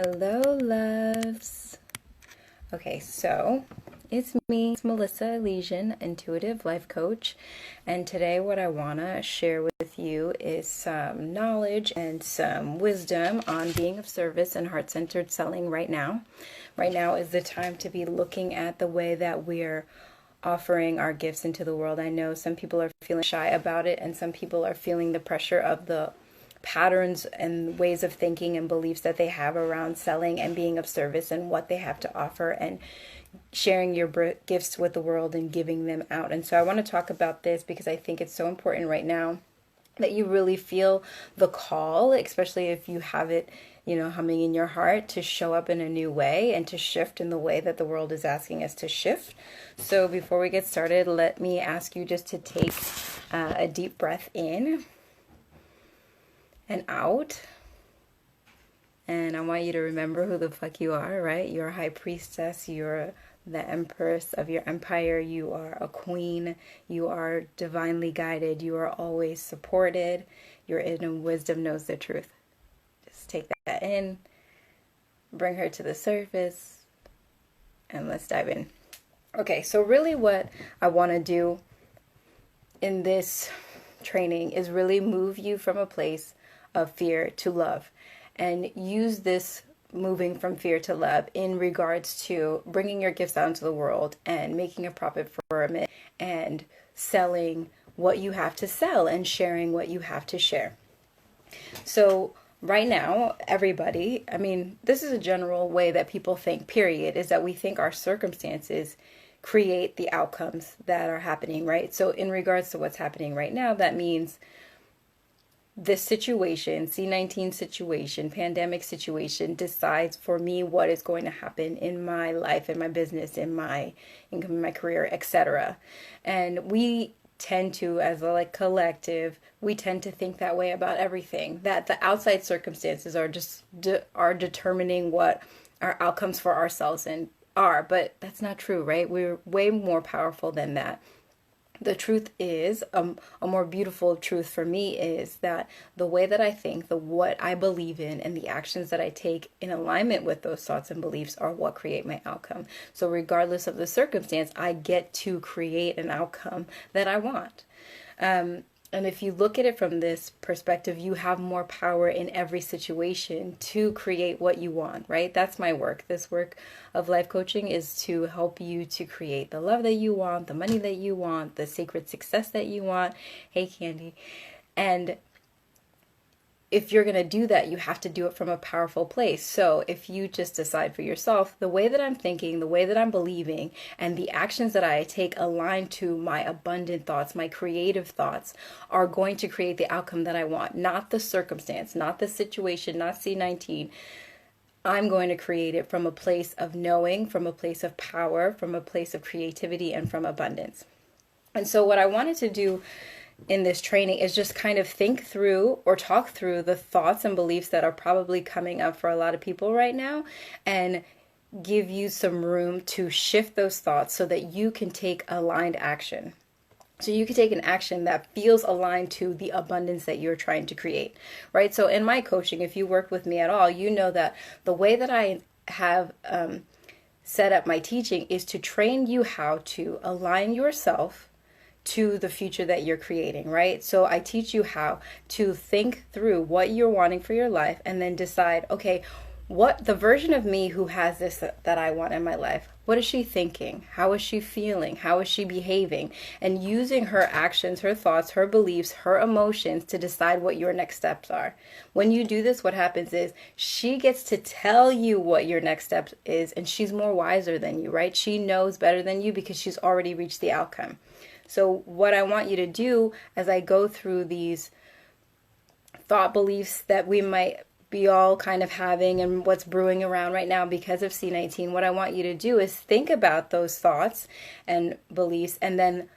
Hello, loves. Okay, so it's me, it's Melissa Elysian, intuitive life coach. And today, what I want to share with you is some knowledge and some wisdom on being of service and heart centered selling right now. Right now is the time to be looking at the way that we're offering our gifts into the world. I know some people are feeling shy about it, and some people are feeling the pressure of the patterns and ways of thinking and beliefs that they have around selling and being of service and what they have to offer and sharing your gifts with the world and giving them out. And so I want to talk about this because I think it's so important right now that you really feel the call, especially if you have it, humming in your heart, to show up in a new way and to shift in the way that the world is asking us to shift. So before we get started, let me ask you just to take a deep breath in and out. And I want you to remember who the fuck you are, right? You're a high priestess. You're the empress of your empire. You are a queen. You are divinely guided. You are always supported. Your inner wisdom knows the truth. Just take that in, bring her to the surface, and let's dive in. Okay, so really what I want to do in this training is really move you from a place of fear to love, and use this moving from fear to love in regards to bringing your gifts out into the world and making a profit from it and selling what you have to sell and sharing what you have to share. So right now, everybody, this is a general way that people think, period, is that we think our circumstances create the outcomes that are happening, right? So in regards to what's happening right now, that means this situation, C-19 situation, pandemic situation, decides for me what is going to happen in my life, in my business, in my income, in my career, etc. And we tend to, as a collective, we tend to think that way about everything, that the outside circumstances are just are determining what our outcomes for ourselves are. But that's not true, right? We're way more powerful than that. The truth is, a more beautiful truth for me is that the way that I think, what I believe in, and the actions that I take in alignment with those thoughts and beliefs are what create my outcome. So regardless of the circumstance, I get to create an outcome that I want. And if you look at it from this perspective, you have more power in every situation to create what you want, right? That's my work. This work of life coaching is to help you to create the love that you want, the money that you want, the sacred success that you want. Hey, Candy. And if you're going to do that, you have to do it from a powerful place. So if you just decide for yourself, the way that I'm thinking, the way that I'm believing, and the actions that I take align to my abundant thoughts, my creative thoughts, are going to create the outcome that I want, not the circumstance, not the situation, not C-19. I'm going to create it from a place of knowing, from a place of power, from a place of creativity, and from abundance. And so what I wanted to do in this training is just kind of think through or talk through the thoughts and beliefs that are probably coming up for a lot of people right now, and give you some room to shift those thoughts so that you can take aligned action. So you can take an action that feels aligned to the abundance that you're trying to create, right? So in my coaching, if you work with me at all, you know that the way that I have set up my teaching is to train you how to align yourself to the future that you're creating, right? So I teach you how to think through what you're wanting for your life and then decide, okay, what the version of me who has this that I want in my life, what is she thinking? How is she feeling? How is she behaving? And using her actions, her thoughts, her beliefs, her emotions to decide what your next steps are. When you do this, what happens is she gets to tell you what your next step is, and she's more wiser than you, right? She knows better than you because she's already reached the outcome. So what I want you to do as I go through these thought beliefs that we might be all kind of having and what's brewing around right now because of C-19, what I want you to do is think about those thoughts and beliefs and then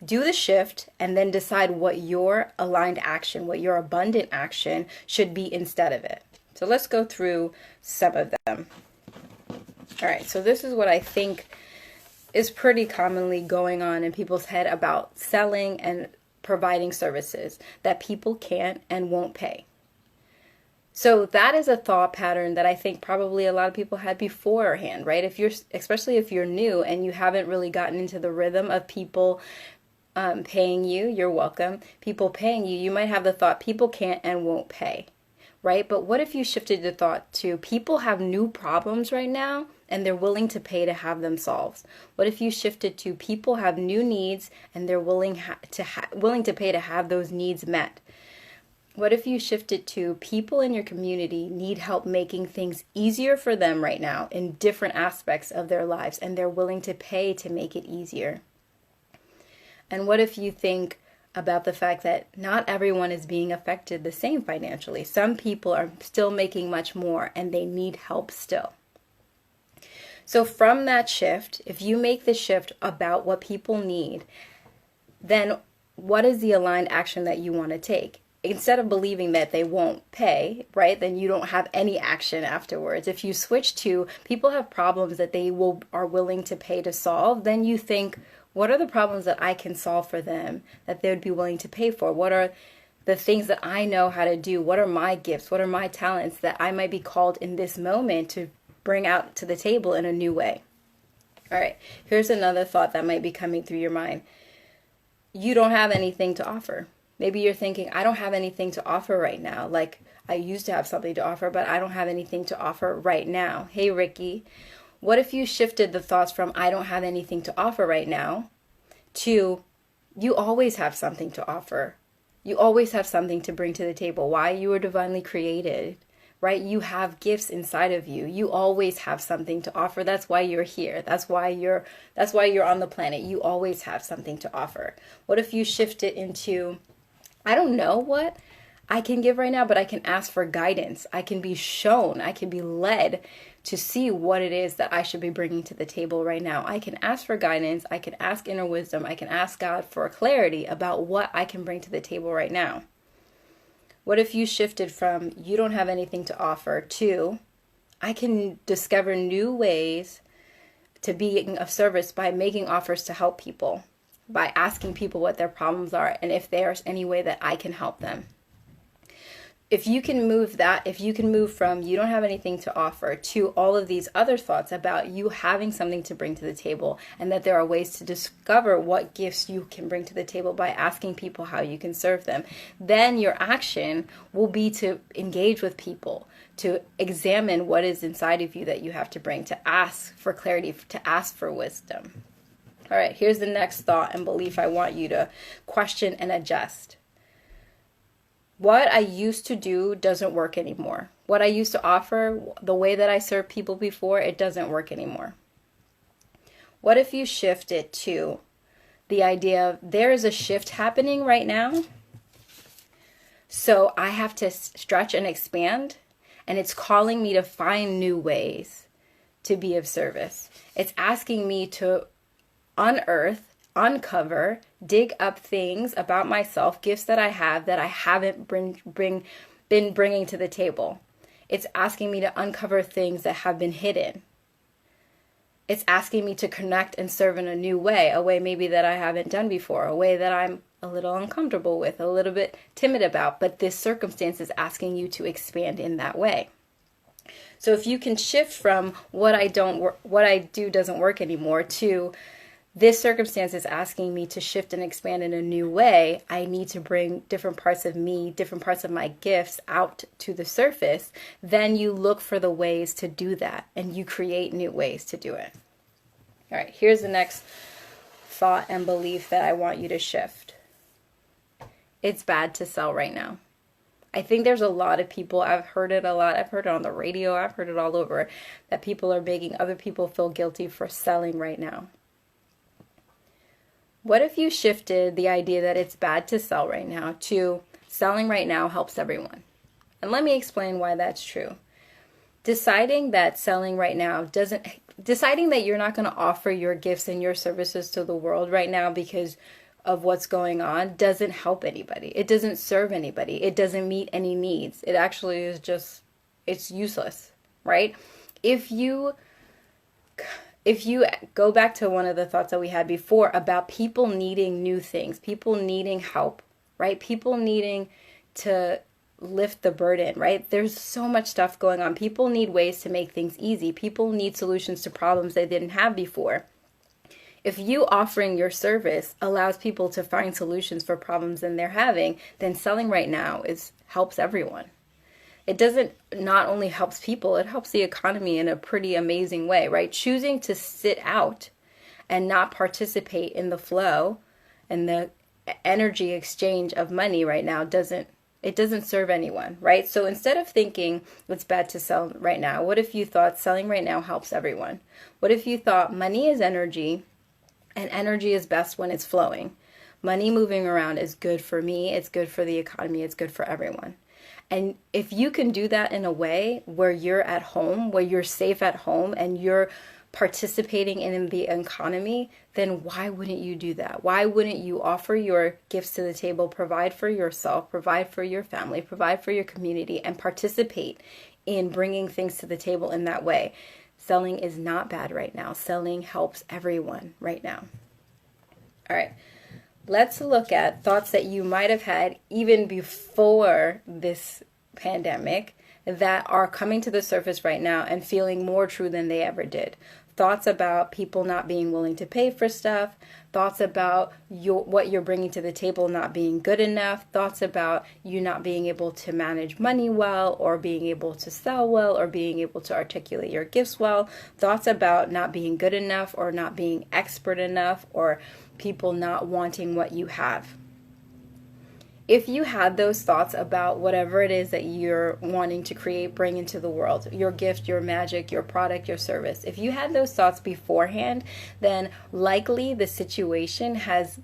do the shift and then decide what your aligned action, what your abundant action should be instead of it. So let's go through some of them. All right, so this is what I think is pretty commonly going on in people's head about selling and providing services that people can't and won't pay. So that is a thought pattern that I think probably a lot of people had beforehand, right? Especially if you're new and you haven't really gotten into the rhythm of people paying you, you're welcome. People paying you, you might have the thought people can't and won't pay, right? But what if you shifted the thought to people have new problems right now and they're willing to pay to have them solved? What if you shifted to people have new needs and they're willing to pay to have those needs met? What if you shifted to people in your community need help making things easier for them right now in different aspects of their lives and they're willing to pay to make it easier? And what if you think about the fact that not everyone is being affected the same financially? Some people are still making much more and they need help still. So from that shift, if you make the shift about what people need, then what is the aligned action that you want to take? Instead of believing that they won't pay, right, then you don't have any action afterwards. If you switch to people have problems that are willing to pay to solve, then you think, what are the problems that I can solve for them that they would be willing to pay for? What are the things that I know how to do? What are my gifts? What are my talents that I might be called in this moment to bring out to the table in a new way? All right, here's another thought that might be coming through your mind. You don't have anything to offer. Maybe you're thinking, I don't have anything to offer right now. Like, I used to have something to offer, but I don't have anything to offer right now. Hey, Ricky, what if you shifted the thoughts from I don't have anything to offer right now to you always have something to offer. You always have something to bring to the table. Why? You were divinely created, right? You have gifts inside of you. You always have something to offer. That's why you're here. That's why you're on the planet. You always have something to offer. What if you shift it into I don't know what I can give right now, but I can ask for guidance. I can be shown, I can be led to see what it is that I should be bringing to the table right now. I can ask for guidance. I can ask inner wisdom. I can ask God for clarity about what I can bring to the table right now. What if you shifted from you don't have anything to offer to I can discover new ways to be of service by making offers to help people, by asking people what their problems are and if there's any way that I can help them. If you can move from you don't have anything to offer to all of these other thoughts about you having something to bring to the table and that there are ways to discover what gifts you can bring to the table by asking people how you can serve them, then your action will be to engage with people, to examine what is inside of you that you have to bring, to ask for clarity, to ask for wisdom. All right, here's the next thought and belief I want you to question and adjust. What I used to do doesn't work anymore. What I used to offer, the way that I served people before, it doesn't work anymore. What if you shift it to the idea of there is a shift happening right now, so I have to stretch and expand, and it's calling me to find new ways to be of service. It's asking me to unearth, uncover, dig up things about myself, gifts that I have that I haven't been bringing to the table. It's asking me to uncover things that have been hidden. It's asking me to connect and serve in a new way, a way maybe that I haven't done before, a way that I'm a little uncomfortable with, a little bit timid about, but this circumstance is asking you to expand in that way. So if you can shift from what I do doesn't work anymore to this circumstance is asking me to shift and expand in a new way, I need to bring different parts of me, different parts of my gifts out to the surface, then you look for the ways to do that and you create new ways to do it. All right, here's the next thought and belief that I want you to shift. It's bad to sell right now. I think there's a lot of people, I've heard it a lot, I've heard it on the radio, I've heard it all over, that people are making other people feel guilty for selling right now. What if you shifted the idea that it's bad to sell right now to selling right now helps everyone? And let me explain why that's true. Deciding that selling right now deciding that you're not going to offer your gifts and your services to the world right now because of what's going on doesn't help anybody. It doesn't serve anybody. It doesn't meet any needs. It actually is it's useless, right? If you go back to one of the thoughts that we had before about people needing new things, people needing help, right? People needing to lift the burden, right? There's so much stuff going on. People need ways to make things easy. People need solutions to problems they didn't have before. If you offering your service allows people to find solutions for problems that they're having, then selling right now helps everyone. It doesn't not only helps people, it helps the economy in a pretty amazing way, right? Choosing to sit out and not participate in the flow and the energy exchange of money right now doesn't serve anyone, right? So instead of thinking it's bad to sell right now, what if you thought selling right now helps everyone? What if you thought money is energy and energy is best when it's flowing? Money moving around is good for me, it's good for the economy, it's good for everyone. And if you can do that in a way where you're at home, where you're safe at home and you're participating in the economy, then why wouldn't you do that? Why wouldn't you offer your gifts to the table, provide for yourself, provide for your family, provide for your community, and participate in bringing things to the table in that way? Selling is not bad right now. Selling helps everyone right now. All right. Let's look at thoughts that you might have had even before this pandemic that are coming to the surface right now and feeling more true than they ever did. Thoughts about people not being willing to pay for stuff, thoughts about what you're bringing to the table not being good enough, thoughts about you not being able to manage money well or being able to sell well or being able to articulate your gifts well, thoughts about not being good enough or not being expert enough or people not wanting what you have. If you had those thoughts about whatever it is that you're wanting to create, bring into the world, your gift, your magic, your product, your service, if you had those thoughts beforehand, then likely the situation has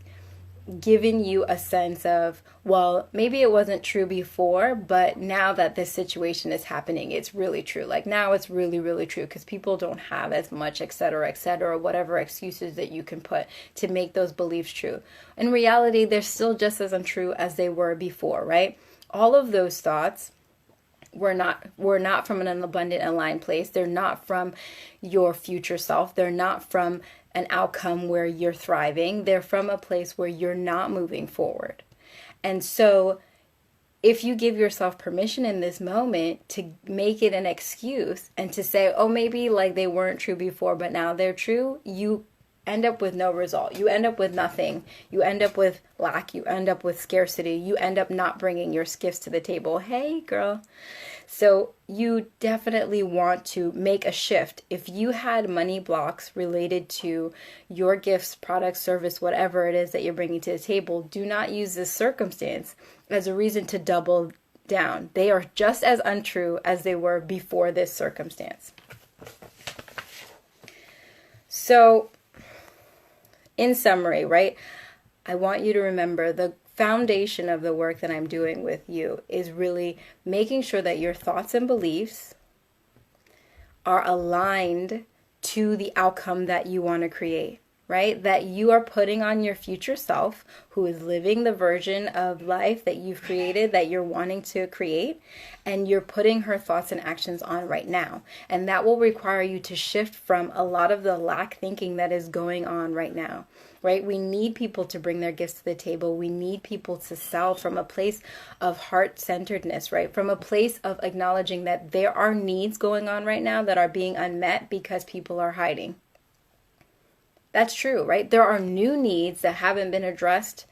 given you a sense of, well, maybe it wasn't true before, but now that this situation is happening, it's really true. Like now it's really, really true because people don't have as much, et cetera, whatever excuses that you can put to make those beliefs true. In reality, they're still just as untrue as they were before, right? All of those thoughts were not from an abundant, aligned place. They're not from your future self. They're not from an outcome where you're thriving. They're from a place where you're not moving forward. And so if you give yourself permission in this moment to make it an excuse and to say, oh, maybe like they weren't true before, but now they're true, you end up with no result. You end up with nothing. You end up with lack. You end up with scarcity. You end up not bringing your gifts to the table. Hey, girl. So you definitely want to make a shift. If you had money blocks related to your gifts, product, service, whatever it is that you're bringing to the table, do not use this circumstance as a reason to double down. They are just as untrue as they were before this circumstance. So, in summary, right, I want you to remember the foundation of the work that I'm doing with you is really making sure that your thoughts and beliefs are aligned to the outcome that you want to create, right? That you are putting on your future self who is living the version of life that you've created, that you're wanting to create, and you're putting her thoughts and actions on right now. And that will require you to shift from a lot of the lack thinking that is going on right now, right? We need people to bring their gifts to the table. We need people to sell from a place of heart-centeredness, right? From a place of acknowledging that there are needs going on right now that are being unmet because people are hiding. That's true, right? There are new needs that haven't been addressed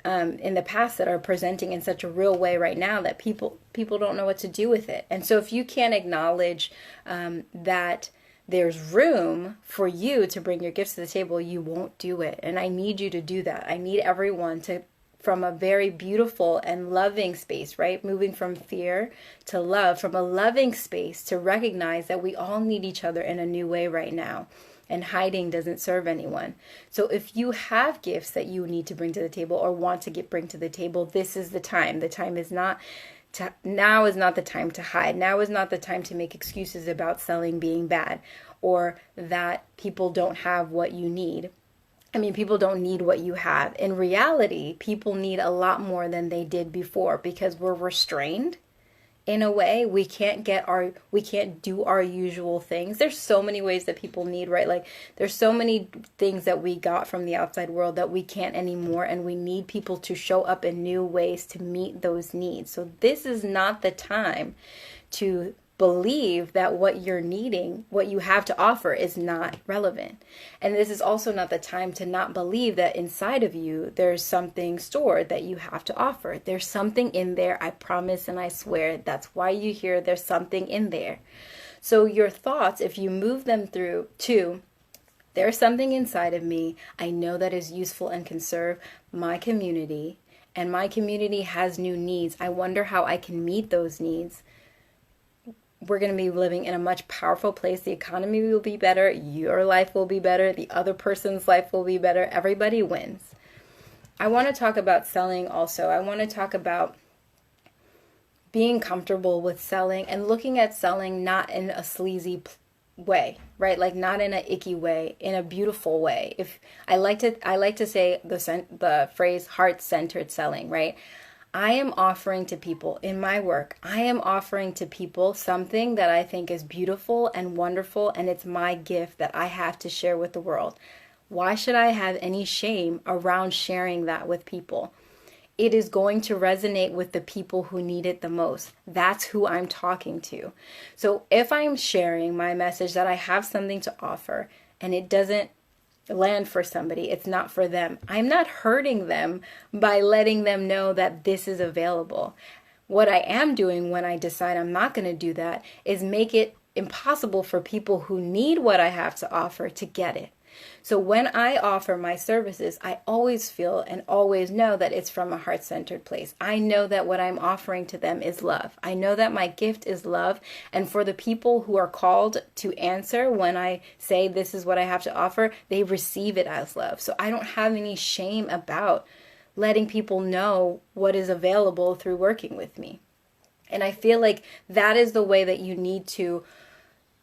in the past that are presenting in such a real way right now that people don't know what to do with it. And so if you can't acknowledge that there's room for you to bring your gifts to the table, you won't do it. And I need you to do that. I need everyone to, from a very beautiful and loving space, right? Moving from fear to love, from a loving space to recognize that we all need each other in a new way right now. And hiding doesn't serve anyone. So if you have gifts that you need to bring to the table or want to bring to the table, this is the time. The time is not now is not the time to hide. Now is not the time to make excuses about selling being bad or that people don't have what you need. I mean, people don't need what you have. In reality, people need a lot more than they did before because we're restrained in a way. We can't do our usual things. There's so many ways that people need, right? Like there's so many things that we got from the outside world that we can't anymore, and we need people to show up in new ways to meet those needs. So this is not the time to believe that what you're needing, what you have to offer, is not relevant. And this is also not the time to not believe that inside of you there's something stored that you have to offer. There's something in there, I promise and I swear. That's why you hear there's something in there. So your thoughts, if you move them through to there's something inside of me, I know that is useful and can serve my community, and my community has new needs. I wonder how I can meet those needs. We're going to be living in a much powerful place. The economy will be better. Your life will be better. The other person's life will be better. Everybody wins. I want to talk about selling also. I want to talk about being comfortable with selling and looking at selling not in a sleazy way, right? Like not in an icky way, in a beautiful way. If I like to say the phrase heart-centered selling, right? I am offering to people in my work, I am offering to people something that I think is beautiful and wonderful, and it's my gift that I have to share with the world. Why should I have any shame around sharing that with people? It is going to resonate with the people who need it the most. That's who I'm talking to. So if I'm sharing my message that I have something to offer and it doesn't land for somebody, it's not for them, I'm not hurting them by letting them know that this is available. What I am doing when I decide I'm not going to do that is make it impossible for people who need what I have to offer to get it. So when I offer my services, I always feel and always know that it's from a heart-centered place. I know that what I'm offering to them is love. I know that my gift is love. And for the people who are called to answer when I say this is what I have to offer, they receive it as love. So I don't have any shame about letting people know what is available through working with me. And I feel like that is the way that you need to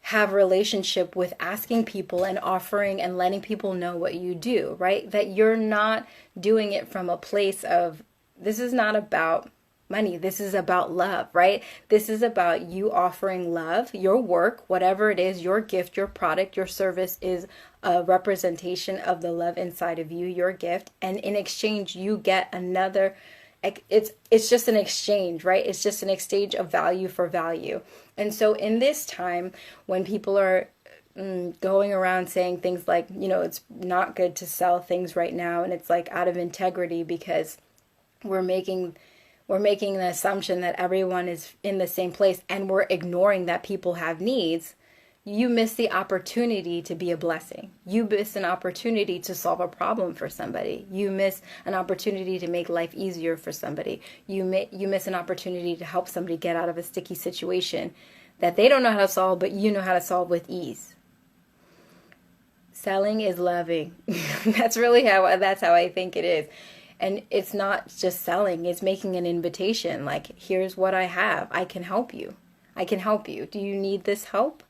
have a relationship with asking people and offering and letting people know what you do, right? That you're not doing it from a place of, this is not about money. This is about love, right? This is about you offering love. Your work, whatever it is, your gift, your product, your service is a representation of the love inside of you, your gift. And in exchange, you get another. It's just an exchange, right? It's just an exchange of value for value. And so in this time, when people are going around saying things like, it's not good to sell things right now, and it's like out of integrity because we're making the assumption that everyone is in the same place, and we're ignoring that people have needs, you miss the opportunity to be a blessing. You miss an opportunity to solve a problem for somebody. You miss an opportunity to make life easier for somebody. You miss an opportunity to help somebody get out of a sticky situation that they don't know how to solve, but you know how to solve with ease. Selling is loving. That's how I think it is. And it's not just selling, it's making an invitation. Like, here's what I have. I can help you. I can help you. Do you need this help?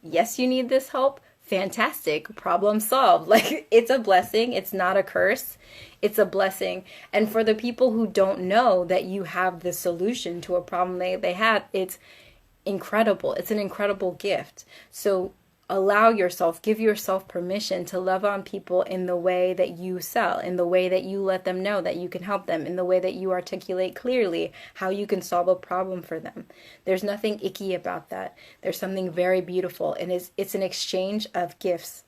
Yes, you need this help. Fantastic. Problem solved. Like, it's a blessing. It's not a curse. It's a blessing. And for the people who don't know that you have the solution to a problem they had, it's incredible. It's an incredible gift. So give yourself permission to love on people in the way that you sell, in the way that you let them know that you can help them, in the way that you articulate clearly how you can solve a problem for them. There's nothing icky about that. There's something very beautiful, and it's an exchange of gifts.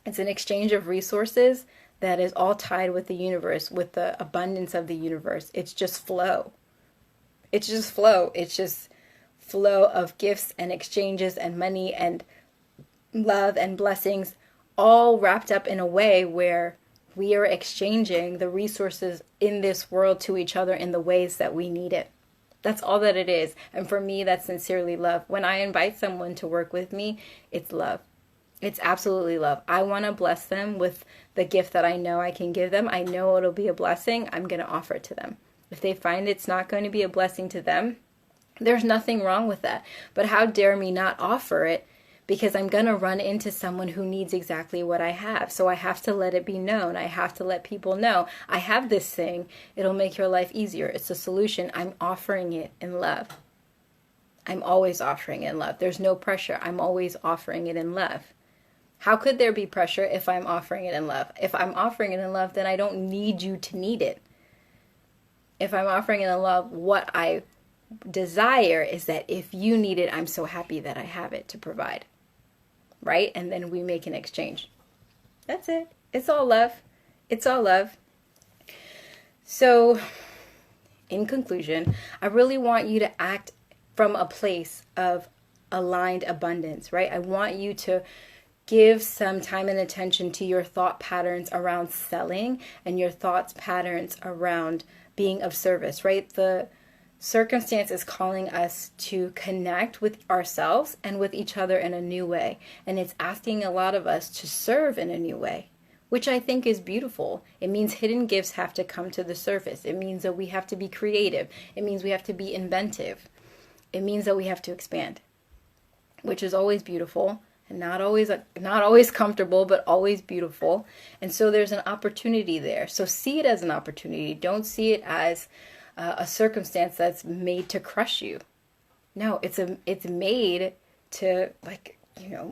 It's an exchange of resources that is all tied with the universe, with the abundance of the universe. It's just flow. It's just flow. It's just flow of gifts and exchanges and money and love and blessings, all wrapped up in a way where we are exchanging the resources in this world to each other in the ways that we need it. That's all that it is. And for me, that's sincerely love. When I invite someone to work with me, it's love. It's absolutely love. I want to bless them with the gift that I know I can give them. I know it'll be a blessing. I'm going to offer it to them. If they find it's not going to be a blessing to them, there's nothing wrong with that. But how dare me not offer it, because I'm going to run into someone who needs exactly what I have. So I have to let it be known. I have to let people know I have this thing. It'll make your life easier. It's a solution. I'm offering it in love. I'm always offering it in love. There's no pressure. I'm always offering it in love. How could there be pressure if I'm offering it in love? If I'm offering it in love, then I don't need you to need it. If I'm offering it in love, what I desire is that if you need it, I'm so happy that I have it to provide. Right? And then we make an exchange. That's it. It's all love. It's all love. So, in conclusion, I really want you to act from a place of aligned abundance, right? I want you to give some time and attention to your thought patterns around selling and your thoughts patterns around being of service, right? The circumstance is calling us to connect with ourselves and with each other in a new way. And it's asking a lot of us to serve in a new way, which I think is beautiful. It means hidden gifts have to come to the surface. It means that we have to be creative. It means we have to be inventive. It means that we have to expand, which is always beautiful and not always comfortable, but always beautiful. And so there's an opportunity there. So see it as an opportunity. Don't see it as a circumstance that's made to crush you. No, it's made to, like,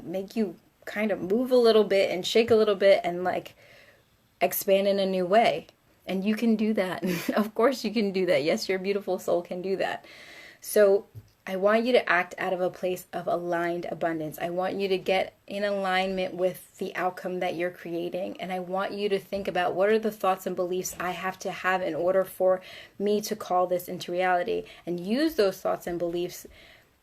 make you kind of move a little bit and shake a little bit and like expand in a new way. And you can do that. Of course you can do that. Yes, your beautiful soul can do that. So I want you to act out of a place of aligned abundance. I want you to get in alignment with the outcome that you're creating. And I want you to think about, what are the thoughts and beliefs I have to have in order for me to call this into reality, and use those thoughts and beliefs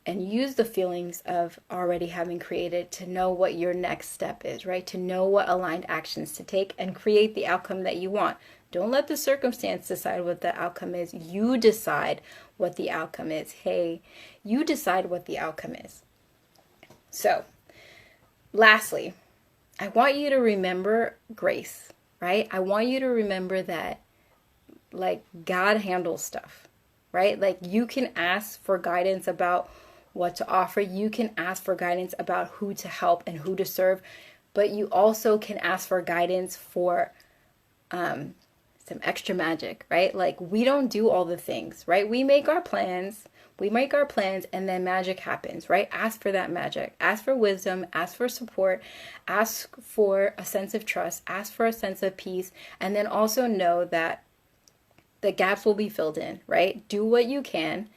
and use the feelings of already having created to know what your next step is, right? To know what aligned actions to take and create the outcome that you want. Don't let the circumstance decide what the outcome is. You decide what the outcome is. Hey, you decide what the outcome is. So, lastly, I want you to remember grace, right? I want you to remember that, like, God handles stuff, right? Like, you can ask for guidance about what to offer. You can ask for guidance about who to help and who to serve. But you also can ask for guidance for some extra magic, right? Like, we don't do all the things, right? We make our plans, and then magic happens, right? Ask for that magic. Ask for wisdom, ask for support, ask for a sense of trust, ask for a sense of peace, and then also know that the gaps will be filled in, right? Do what you can.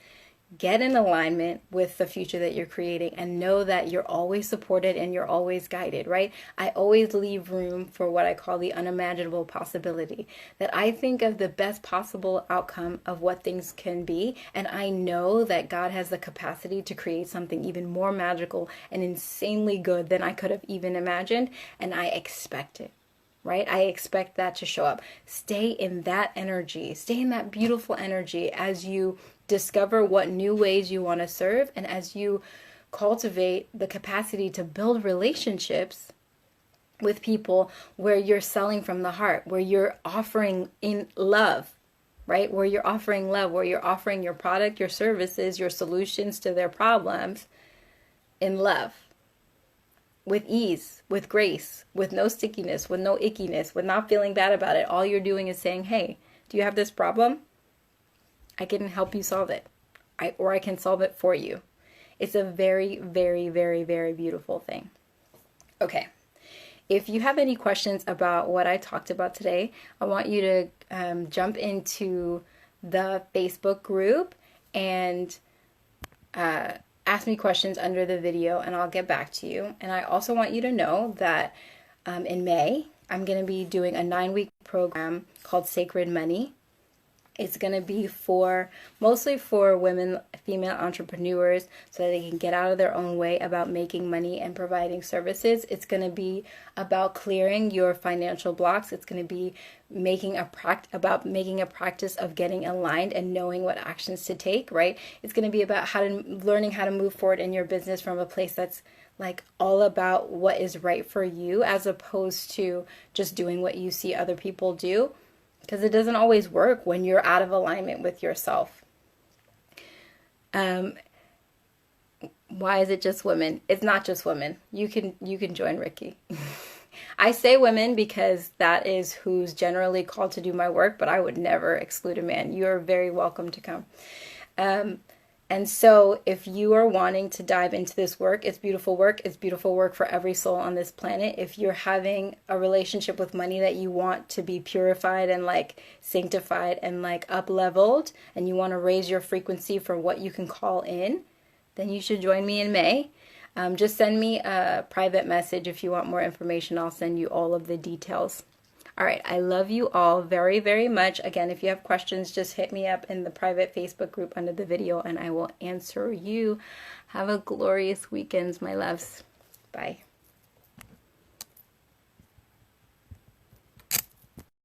Get in alignment with the future that you're creating, and know that you're always supported and you're always guided, right? I always leave room for what I call the unimaginable possibility, that I think of the best possible outcome of what things can be. And I know that God has the capacity to create something even more magical and insanely good than I could have even imagined. And I expect it. Right? I expect that to show up. Stay in that energy. Stay in that beautiful energy as you discover what new ways you want to serve, and as you cultivate the capacity to build relationships with people where you're selling from the heart, where you're offering in love, right? Where you're offering love, where you're offering your product, your services, your solutions to their problems in love. With ease, with grace, with no stickiness, with no ickiness, with not feeling bad about it. All you're doing is saying, hey, do you have this problem? I can help you solve it. Or I can solve it for you. It's a very, very, very, very beautiful thing. Okay. If you have any questions about what I talked about today, I want you to jump into the Facebook group and ask me questions under the video, and I'll get back to you. And I also want you to know that in May, I'm going to be doing a 9-week program called Sacred Money. It's going to be mostly for women, female entrepreneurs, so that they can get out of their own way about making money and providing services. It's going to be about clearing your financial blocks. It's going to be making a practice of getting aligned and knowing what actions to take, right? It's going to be about learning how to move forward in your business from a place that's like all about what is right for you, as opposed to just doing what you see other people do. Because it doesn't always work when you're out of alignment with yourself. Why is it just women? It's not just women. You can join Ricky. I say women because that is who's generally called to do my work, but I would never exclude a man. You are very welcome to come. And And so if you are wanting to dive into this work, it's beautiful work. It's beautiful work for every soul on this planet. If you're having a relationship with money that you want to be purified and like sanctified and like up leveled, and you want to raise your frequency for what you can call in, then you should join me in May. Just send me a private message if you want more information. I'll send you all of the details. All right, I love you all very, very much. Again, if you have questions, just hit me up in the private Facebook group under the video and I will answer you. Have a glorious weekend, my loves. Bye.